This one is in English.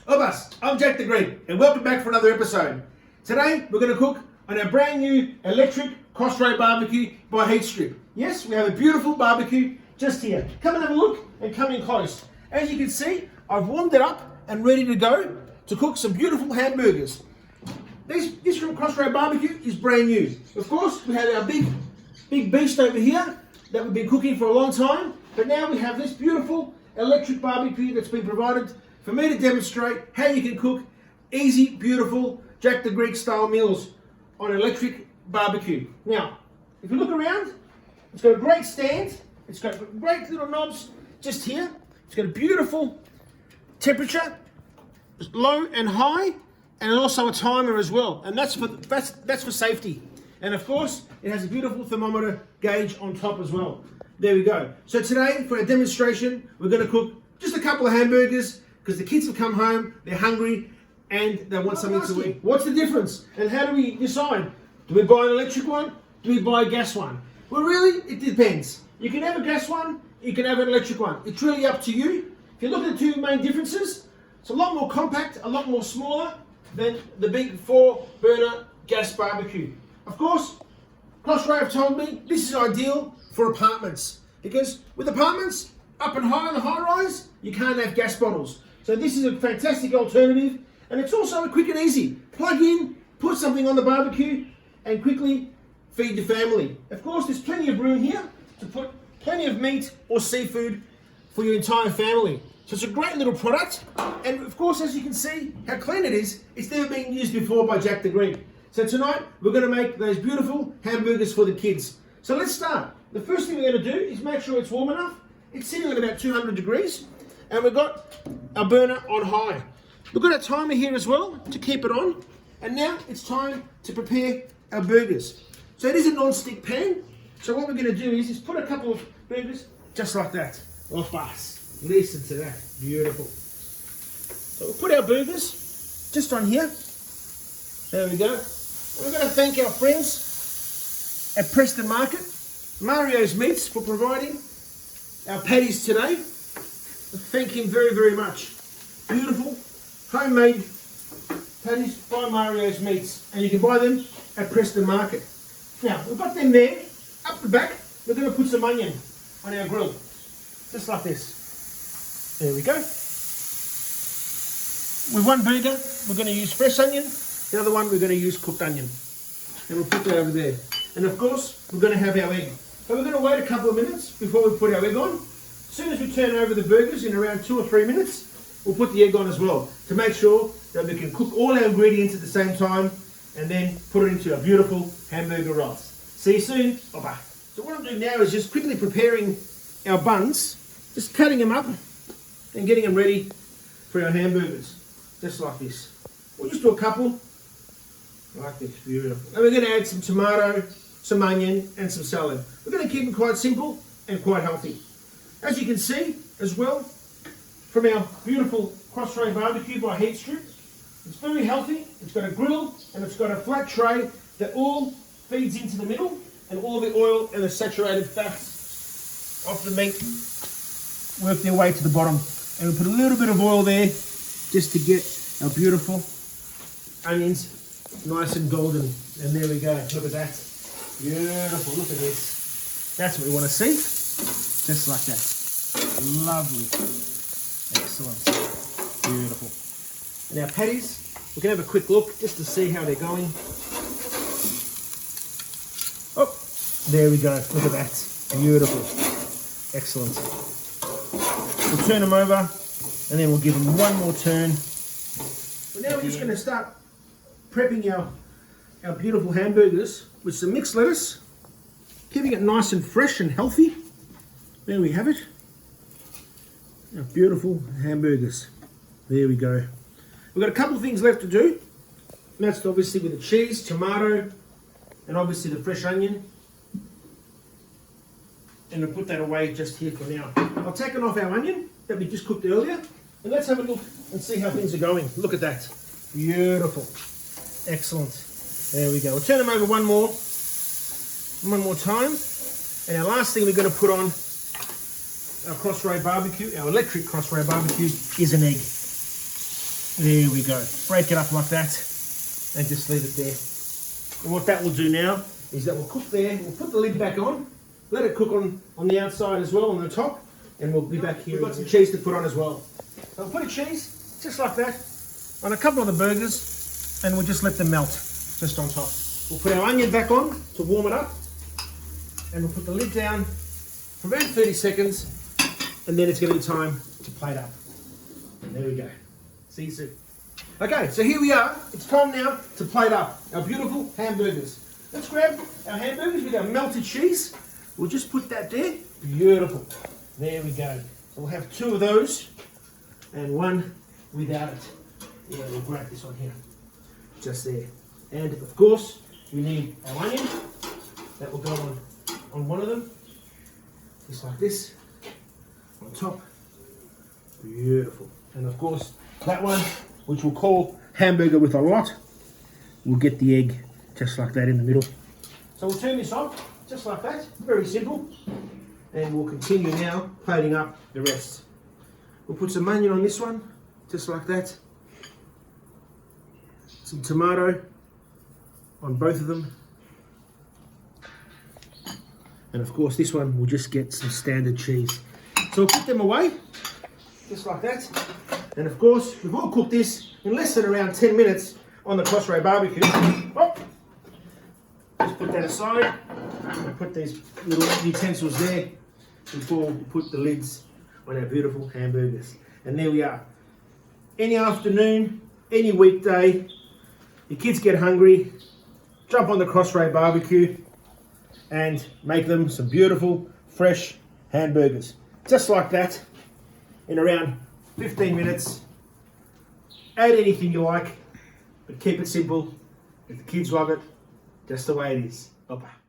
Obas, I'm Jack the Greek, and welcome back for another episode. Today, we're going to cook on our brand new Electric CrossRay BBQ by Heat Strip. Yes, we have a beautiful barbecue just here. Come and have a look and come in close. As you can see, I've warmed it up and ready to go to cook some beautiful hamburgers. This from CrossRay BBQ is brand new. Of course, we have our big beast over here that we've been cooking for a long time, but now we have this beautiful electric barbecue that's been provided for me to demonstrate how you can cook easy, beautiful Jack the Greek style meals on electric barbecue. Now, if you look around, it's got a great stand, it's got great little knobs just here, it's got a beautiful temperature, low and high, and also a timer as well, and that's for safety. And of course, it has a beautiful thermometer gauge on top as well. There we go. So today, for our demonstration, we're going to cook just a couple of hamburgers because the kids have come home, they're hungry, and they want something to eat. What's the difference? And how do we decide? Do we buy an electric one? Do we buy a gas one? Well, really, it depends. You can have a gas one, you can have an electric one. It's really up to you. If you look at the two main differences, it's a lot more compact, a lot more smaller than the big 4-burner gas barbecue. Of course, CrossRay have told me this is ideal for apartments because with apartments up and high on the high rise, you can't have gas bottles. So this is a fantastic alternative, and it's also quick and easy. Plug in, put something on the barbecue, and quickly feed your family. Of course, there's plenty of room here to put plenty of meat or seafood for your entire family. So it's a great little product, and of course, as you can see how clean it is, it's never been used before by Jack the Greek. So tonight, we're going to make those beautiful hamburgers for the kids. So let's start. The first thing we're going to do is make sure it's warm enough. It's sitting at about 200 degrees, and we've got our burner on high. We've got a timer here as well to keep it on, and now it's time to prepare our burgers. So it is a non-stick pan, so what we're going to do is put a couple of burgers just like that. Oh, fast. Listen to that. Beautiful. So we'll put our burgers just on here. There we go. And we're going to thank our friends at Preston Market, Mario's Meats, for providing our patties today. Thank him very, very much. Beautiful, homemade patties by Mario's Meats. And you can buy them at Preston Market. Now, we've got them there. Up the back, we're going to put some onion on our grill. Just like this. There we go. With one burger, we're going to use fresh onion. The other one, we're going to use cooked onion. And we'll put that over there. And of course, we're going to have our egg. So we're going to wait a couple of minutes before we put our egg on. As soon as we turn over the burgers in around 2 or 3 minutes, we'll put the egg on as well to make sure that we can cook all our ingredients at the same time and then put it into our beautiful hamburger rolls. See you soon. Bye-bye. So what I'm doing now is just quickly preparing our buns, just cutting them up and getting them ready for our hamburgers, just like this. We'll just do a couple like this. Beautiful. And we're going to add some tomato, some onion, and some salad. We're going to keep them quite simple and quite healthy. As you can see as well from our beautiful CrossRay BBQ by Heat Strip, it's very healthy. It's got a grill and it's got a flat tray that all feeds into the middle, and all the oil and the saturated fats of the meat work their way to the bottom. And we'll put a little bit of oil there just to get our beautiful onions nice and golden. And there we go. Look at that. Beautiful. Look at this. That's what we want to see. Just like that. Lovely. Excellent. Beautiful. And our patties, we can have a quick look just to see how they're going. Oh, there we go. Look at that. Beautiful. Excellent. We'll turn them over and then we'll give them one more turn. But now we're just going to start prepping our beautiful hamburgers with some mixed lettuce, keeping it nice and fresh and healthy. There we have it. Our beautiful hamburgers. There we go. We've got a couple of things left to do. And that's obviously with the cheese, tomato, and obviously the fresh onion. And we'll put that away just here for now. I've taken off our onion that we just cooked earlier. And let's have a look and see how things are going. Look at that. Beautiful. Excellent. There we go. We'll turn them over one more time. And our last thing we're going to put on our CrossRay BBQ, our electric CrossRay BBQ, is an egg. There we go. Break it up like that and just leave it there. And what that will do now is that we'll cook there. We'll put the lid back on, let it cook on the outside as well, on the top, and we'll be back here. We've got some cheese to put on as well. So we'll put a cheese, just like that, on a couple of the burgers, and we'll just let them melt just on top. We'll put our onion back on to warm it up, and we'll put the lid down for about 30 seconds, and then it's going to be time to plate up. And there we go. See you soon. Okay, so here we are. It's time now to plate up our beautiful hamburgers. Let's grab our hamburgers with our melted cheese. We'll just put that there. Beautiful. There we go. So we'll have 2 of those and 1 without it. Yeah, we'll grab this one here. Just there. And of course, we need our onion. That will go on one of them. Just like this. On top. Beautiful. And of course, that one, which we'll call hamburger with a lot, we'll get the egg just like that in the middle. So we'll turn this on, just like that, very simple. And we'll continue now plating up the rest. We'll put some onion on this one, just like that. Some tomato on both of them. And of course this one will just get some standard cheese. So we'll put them away, just like that. And of course, we've all cooked this in less than around 10 minutes on the CrossRay BBQ. Oh. Just put that aside and put these little utensils there before we put the lids on our beautiful hamburgers. And there we are. Any afternoon, any weekday, your kids get hungry, jump on the CrossRay BBQ and make them some beautiful, fresh hamburgers. Just like that, in around 15 minutes. Add anything you like, but keep it simple. If the kids love it, just the way it is. Bye-bye.